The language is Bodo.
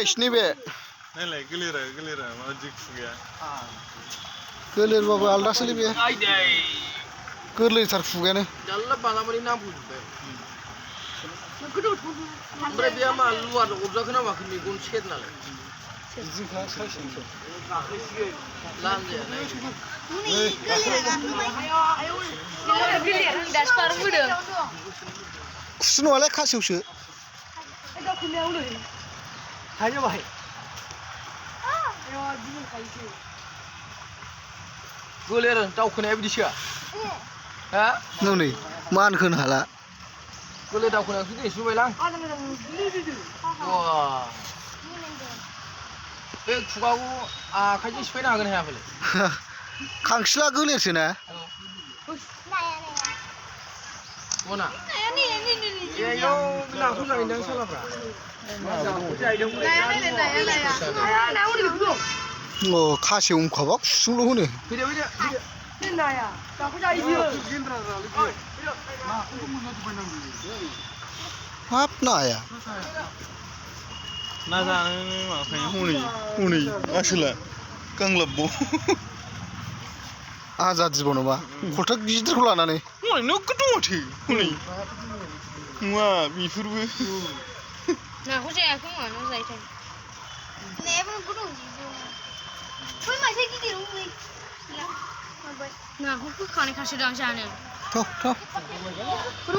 इसनि बे नायलाय गोलेरा माबायदि खुगाया गोलेरबाबो आलदासोलै बे गोरलैथार खुगायानो जाल्ला बालामारि नांफैजोब्बाय ओमफ्राय बे मा लुवार अरजाखो ना माखो मेगन सेर नालाय बिदिखा साइसनिसो खुसि नङालै खासेवसो गोलेर दावखोनाया बिदिसो हा नै मानखोनो हाला गोलेर दावखोनायावसो दिनै सुबायलां बे खुगाखौ आखाइजों सिफायनो हागोन हाया फालाय खांखिला गोलेरसो ना मना एयाव नाखौ जाहैदों सालाफ्रा अ खासेव होनखाबा खुसुंल' होनो हाब नाया ना जानो माबाखायो हनै आसोला गांलाबबाव आजादिबाव नामा खलथा गिदिरखौ लानानै हनै नोगोद दं माथो हनै नङा बेफोरबो नाखौ जायाखै मा नों जायोथाय नाखौ फोखानायखासो दां जानो थ'